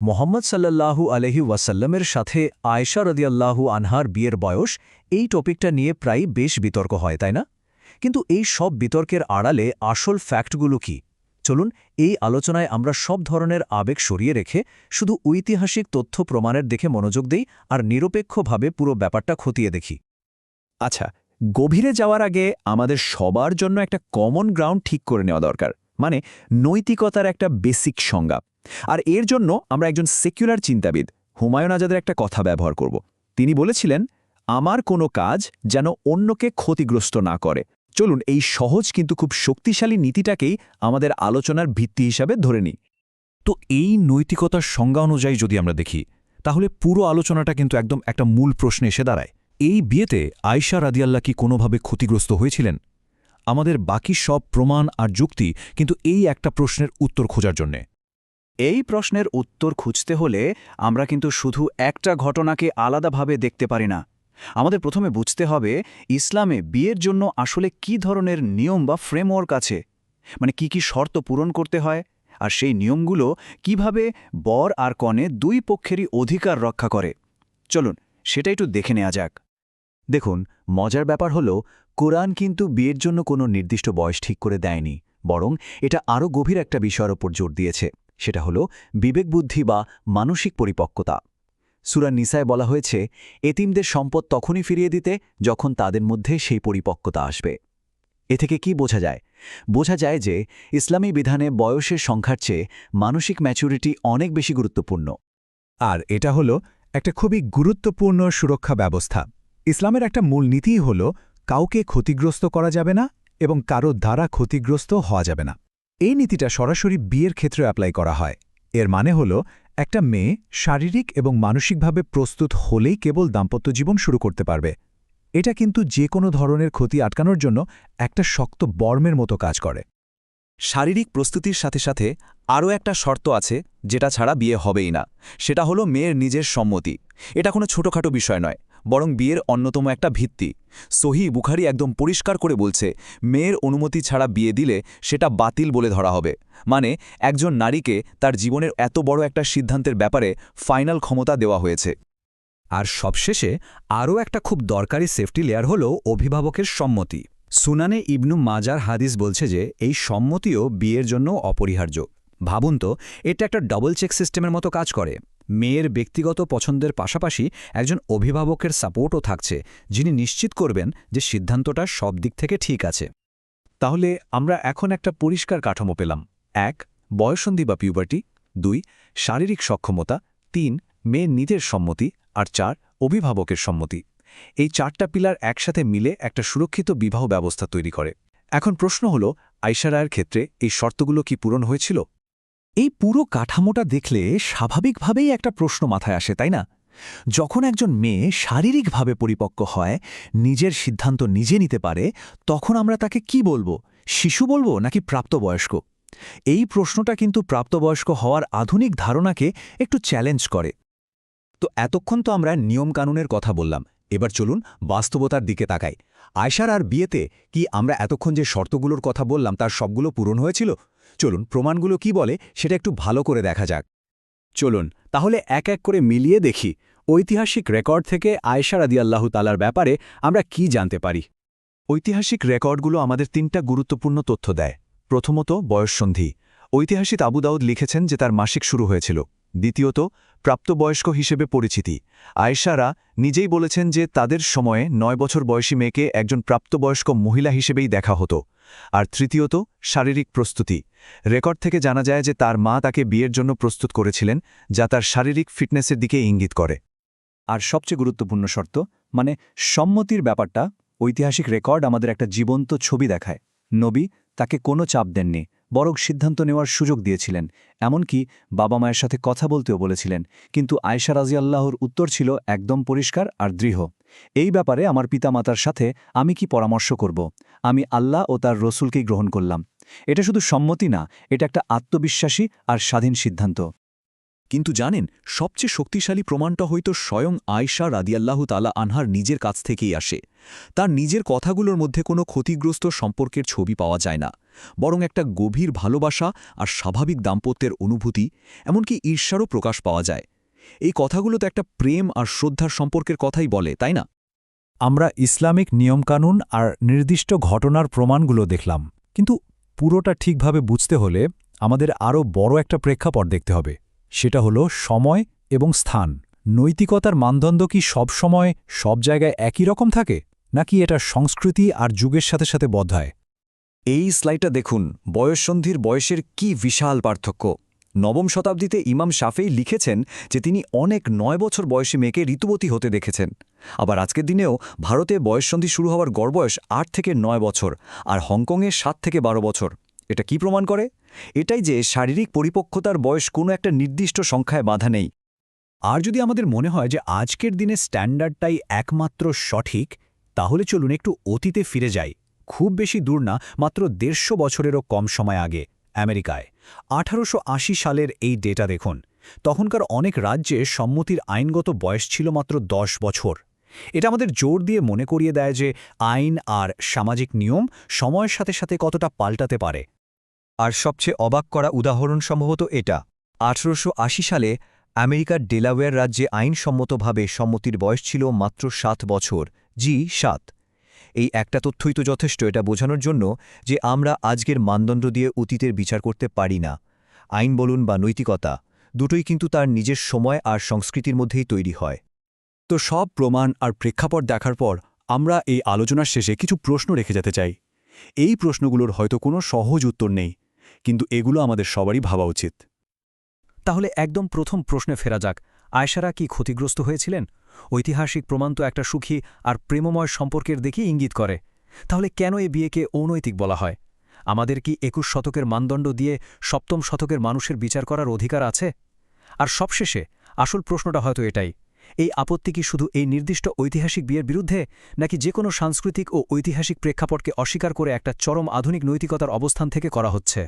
মোহাম্মদ সাল্লাল্লাহু আলহি ওয়াসাল্লামের সাথে আয়েশা রদিয়াল্লাহু আনহার বিয়ের বয়স এই টপিকটা নিয়ে প্রায় বেশ বিতর্ক হয় তাই না? কিন্তু এই সব বিতর্কের আড়ালে আসল ফ্যাক্টগুলো কি? চলুন এই আলোচনায় আমরা সব ধরনের আবেগ সরিয়ে রেখে শুধু ঐতিহাসিক তথ্য প্রমাণের দিকে মনোযোগ দেই আর নিরপেক্ষভাবে পুরো ব্যাপারটা খতিয়ে দেখি। আচ্ছা, গভীরে যাওয়ার আগে আমাদের সবার জন্য একটা কমন গ্রাউন্ড ঠিক করে নেওয়া দরকার, মানে নৈতিকতার একটা বেসিক সংজ্ঞা। আর এর জন্য আমরা একজন সেকুলার চিন্তাবিদ হুমায়ুন আজাদের একটা কথা ব্যবহার করব। তিনি বলেছিলেন, আমার কোনো কাজ যেন অন্যকে ক্ষতিগ্রস্ত না করে। চলুন এই সহজ কিন্তু খুব শক্তিশালী নীতিটাকেই আমাদের আলোচনার ভিত্তি হিসাবে ধরে নিই। তো এই নৈতিকতার সংজ্ঞা অনুযায়ী যদি আমরা দেখি, তাহলে পুরো আলোচনাটা কিন্তু একদম একটা মূল প্রশ্নে এসে দাঁড়ায়। এই বিয়েতে আয়েশা রাদিয়াল্লাহ কি কোনোভাবে ক্ষতিগ্রস্ত হয়েছিলেন? আমাদের বাকি সব প্রমাণ আর যুক্তি কিন্তু এই একটা প্রশ্নের উত্তর খোঁজার জন্যে। এই প্রশ্নের উত্তর খুঁজতে হলে আমরা কিন্তু শুধু একটা ঘটনাকে আলাদাভাবে দেখতে পারি না। আমাদের প্রথমে বুঝতে হবে ইসলামে বিয়ের জন্য আসলে কি ধরনের নিয়ম বা ফ্রেমওয়ার্ক আছে, মানে কি শর্ত পূরণ করতে হয়, আর সেই নিয়মগুলো কিভাবে বর আর কনে দুই পক্ষেরই অধিকার রক্ষা করে। চলুন সেটা একটু দেখে নেওয়া যাক। দেখুন, মজার ব্যাপার হল কোরআন কিন্তু বিয়ের জন্য কোনো নির্দিষ্ট বয়স ঠিক করে দেয়নি, বরং এটা আরও গভীর একটা বিষয়ের ওপর জোর দিয়েছে। সেটা হলো বিবেকবুদ্ধি বা মানসিক পরিপক্কতা। সূরা নিসায় বলা হয়েছে, এতিমদের সম্পদ তখনই ফিরিয়ে দিতে যখন তাদের মধ্যে সেই পরিপক্কতা আসবে। এ থেকে কি বোঝা যায়? বোঝা যায় যে ইসলামী বিধানে বয়সের সংখ্যার চেয়ে মানসিক ম্যাচুরিটি অনেক বেশি গুরুত্বপূর্ণ। আর এটা হলো একটা খুবই গুরুত্বপূর্ণ সুরক্ষা ব্যবস্থা। ইসলামের একটা মূল নীতিই হল কাউকে ক্ষতিগ্রস্ত করা যাবে না এবং কারো দ্বারা ক্ষতিগ্রস্ত হওয়া যাবে না। এই নীতিটা সরাসরি বিয়ের ক্ষেত্রে অ্যাপ্লাই করা হয়। এর মানে হল একটা মেয়ে শারীরিক এবং মানসিকভাবে প্রস্তুত হলেই কেবল দাম্পত্য জীবন শুরু করতে পারবে। এটা কিন্তু যে কোনো ধরনের ক্ষতি আটকানোর জন্য একটা শক্ত বর্মের মতো কাজ করে। শারীরিক প্রস্তুতির সাথে সাথে আরও একটা শর্ত আছে, যেটা ছাড়া বিয়ে হবেই না। সেটা হলো মেয়ের নিজের সম্মতি। এটা কোনো ছোটখাটো বিষয় নয়, বরং বিয়ের অন্যতম একটা ভিত্তি। সহিহ বুখারী একদম পরিষ্কার করে বলছে, মেয়ের অনুমতি ছাড়া বিয়ে দিলে সেটা বাতিল বলে ধরা হবে। মানে একজন নারীকে তার জীবনের এত বড় একটা সিদ্ধান্তের ব্যাপারে ফাইনাল ক্ষমতা দেওয়া হয়েছে। আর সবশেষে আরও একটা খুব দরকারি সেফটি লেয়ার হল অভিভাবকের সম্মতি। সুনানে ইবনু মাজার হাদিস বলছে যে এই সম্মতিও বিয়ের জন্য অপরিহার্য। ভাবুন তো, এটা একটা ডবল চেক সিস্টেমের মতো কাজ করে। মেয়ের ব্যক্তিগত পছন্দের পাশাপাশি একজন অভিভাবকের সাপোর্টও থাকছে, যিনি নিশ্চিত করবেন যে সিদ্ধান্তটা সব দিক থেকে ঠিক আছে। তাহলে আমরা এখন একটা পরিষ্কার কাঠামো পেলাম। ১. বয়ঃসন্ধি বা পিউবার্টি। ২. শারীরিক সক্ষমতা। ৩. মেয়ের নিজের সম্মতি। আর ৪. অভিভাবকের সম্মতি। এই ৪টা পিলার একসাথে মিলে একটা সুরক্ষিত বিবাহ ব্যবস্থা তৈরি করে। এখন প্রশ্ন হল, আয়েশা রায়ের ক্ষেত্রে এই শর্তগুলো কি পূরণ হয়েছিল? এই পুরো কাঠামোটা দেখলে স্বাভাবিকভাবেই একটা প্রশ্ন মাথায় আসে, তাই না? যখন একজন মেয়ে শারীরিকভাবে পরিপক্ক হয়, নিজের সিদ্ধান্ত নিজে নিতে পারে, তখন আমরা তাকে কি বলবো? শিশু বলবো নাকি প্রাপ্তবয়স্ক? এই প্রশ্নটা কিন্তু প্রাপ্তবয়স্ক হওয়ার আধুনিক ধারণাকে একটু চ্যালেঞ্জ করে। তো এতক্ষণ তো আমরা নিয়মকানুনের কথা বললাম, এবার চলুন বাস্তবতার দিকে তাকাই। আয়েশার আর বিয়েতে কি আমরা এতক্ষণ যে শর্তগুলোর কথা বললাম তার সবগুলো পূরণ হয়েছিল? চলুন প্রমাণগুলো কি বলে সেটা একটু ভালো করে দেখা যাক। চলুন তাহলে এক এক করে মিলিয়ে দেখি ঐতিহাসিক রেকর্ড থেকে আয়েশা রাদিয়াল্লাহু তাআলার ব্যাপারে আমরা কি জানতে পারি। ঐতিহাসিক রেকর্ডগুলো আমাদের ৩টা গুরুত্বপূর্ণ তথ্য দেয়। প্রথমত, বয়ঃসন্ধি। ঐতিহাসিক আবু দাউদ লিখেছেন যে তার মাসিক শুরু হয়েছিল। দ্বিতীয়ত, প্রাপ্তবয়স্ক হিসেবে পরিচিতি। আয়েশারা নিজেই বলেছেন যে তাদের সময়ে ৯ বছর বয়সী মেয়েকে একজন প্রাপ্তবয়স্ক মহিলা হিসেবেই দেখা হতো। আর তৃতীয়ত, শারীরিক প্রস্তুতি। রেকর্ড থেকে জানা যায় যে তার মা তাকে বিয়ের জন্য প্রস্তুত করেছিলেন, যা তার শারীরিক ফিটনেসের দিকে ইঙ্গিত করে। আর সবচেয়ে গুরুত্বপূর্ণ শর্ত, মানে সম্মতির ব্যাপারটা, ঐতিহাসিক রেকর্ড আমাদের একটা জীবন্ত ছবি দেখায়। নবী তাকে কোনো চাপ দেননি, বরং সিদ্ধান্ত নেওয়ার সুযোগ দিয়েছিলেন। এমনকি বাবা মায়ের সাথে কথা বলতেও বলেছিলেন। কিন্তু আয়েশা রাদিয়াল্লাহুর উত্তর ছিল একদম পরিষ্কার আর দৃঢ়। এই ব্যাপারে আমার পিতামাতার সাথে আমি কি পরামর্শ করব? আমি আল্লাহ ও তার রসুলকেই গ্রহণ করলাম। এটা শুধু সম্মতি না, এটা একটা আত্মবিশ্বাসী আর স্বাধীন সিদ্ধান্ত। কিন্তু জানেন, সবচেয়ে শক্তিশালী প্রমাণটা হয়তো স্বয়ং আয়েশা রাদিয়াল্লাহু তাআলা আনহার নিজের কাছ থেকেই আসে। তার নিজের কথাগুলোর মধ্যে কোনো ক্ষতিগ্রস্ত সম্পর্কের ছবি পাওয়া যায় না, বরং একটা গভীর ভালোবাসা আর স্বাভাবিক দাম্পত্যের অনুভূতি, এমনকি ঈর্ষারও প্রকাশ পাওয়া যায়। এই কথাগুলো তো একটা প্রেম আর শ্রদ্ধার সম্পর্কের কথাই বলে, তাই না? আমরা ইসলামিক নিয়মকানুন আর নির্দিষ্ট ঘটনার প্রমাণগুলো দেখলাম, কিন্তু পুরোটা ঠিকভাবে বুঝতে হলে আমাদের আরও বড় একটা প্রেক্ষাপট দেখতে হবে। সেটা হলো সময় এবং স্থান। নৈতিকতার মানদণ্ড কি সব সময় সব জায়গায় একই রকম থাকে, নাকি এটা সংস্কৃতি আর যুগের সাথে সাথে বদলায়? এই স্লাইডটা দেখুন, বয়ঃসন্ধির বয়সের কি বিশাল পার্থক্য। নবম শতাব্দীতে ইমাম শাফেই লিখেছেন যে তিনি অনেক 9 বছর বয়সী মেয়েকে ঋতুবতী হতে দেখেছেন। আবার আজকের দিনেও ভারতে বয়ঃসন্ধি শুরু হওয়ার গড় বয়স 8 থেকে 9 বছর, আর হংকংয়ে 7 থেকে 12 বছর। এটা কি প্রমাণ করে? এটাই যে শারীরিক পরিপক্কতার বয়স কোনো একটা নির্দিষ্ট সংখ্যায় বাধা নেই। আর যদি আমাদের মনে হয় যে আজকের দিনে স্ট্যান্ডার্ডটাই একমাত্র সঠিক, তাহলে চলুন একটু অতীতে ফিরে যাই। খুব বেশি দূর না, মাত্র 150 বছরেরও কম সময় আগে আমেরিকায় 1880 সালের এই ডেটা দেখুন। তখনকার অনেক রাজ্যে সম্মতির আইনগত বয়স ছিল মাত্র 10 বছর। এটা আমাদের জোর দিয়ে মনে করিয়ে দেয় যে আইন আর সামাজিক নিয়ম সময়ের সাথে সাথে কতটা পাল্টাতে পারে। আর সবচেয়ে অবাক করা উদাহরণ সম্ভবত এটা। 1880 সালে আমেরিকার ডেলাওয়্যার রাজ্যে আইনসম্মতভাবে সম্মতির বয়স ছিল মাত্র 7 বছর, জি 7। এই একটা তথ্যই তো যথেষ্ট এটা বোঝানোর জন্য যে আমরা আজকের মানদণ্ড দিয়ে অতীতের বিচার করতে পারি না। আইন বলুন বা নৈতিকতা, দুটোই কিন্তু তার নিজের সময় আর সংস্কৃতির মধ্যেই তৈরি হয়। তো সব প্রমাণ আর প্রেক্ষাপট দেখার পর আমরা এই আলোচনার শেষে কিছু প্রশ্ন রেখে যেতে চাই। এই প্রশ্নগুলোর হয়তো কোনো সহজ উত্তর নেই, কিন্তু এগুলো আমাদের সবারই ভাবা উচিত। তাহলে একদম প্রথম প্রশ্নে ফেরা যাক, আয়েশারা কি ক্ষতিগ্রস্ত হয়েছিলেন? ঐতিহাসিক প্রমাণ তো একটা সুখী আর প্রেমময় সম্পর্কের দিকেই ইঙ্গিত করে। তাহলে কেন এ বিয়েকে অনৈতিক বলা হয়? আমাদের কি 21 শতকের মানদণ্ড দিয়ে 7ম শতকের মানুষের বিচার করার অধিকার আছে? আর সবশেষে আসল প্রশ্নটা হয়তো এটাই, এই আপত্তি কি শুধু এই নির্দিষ্ট ঐতিহাসিক বিয়ের বিরুদ্ধে, নাকি যে কোনো সাংস্কৃতিক ও ঐতিহাসিক প্রেক্ষাপটকে অস্বীকার করে একটা চরম আধুনিক নৈতিকতার অবস্থান থেকে করা হচ্ছে?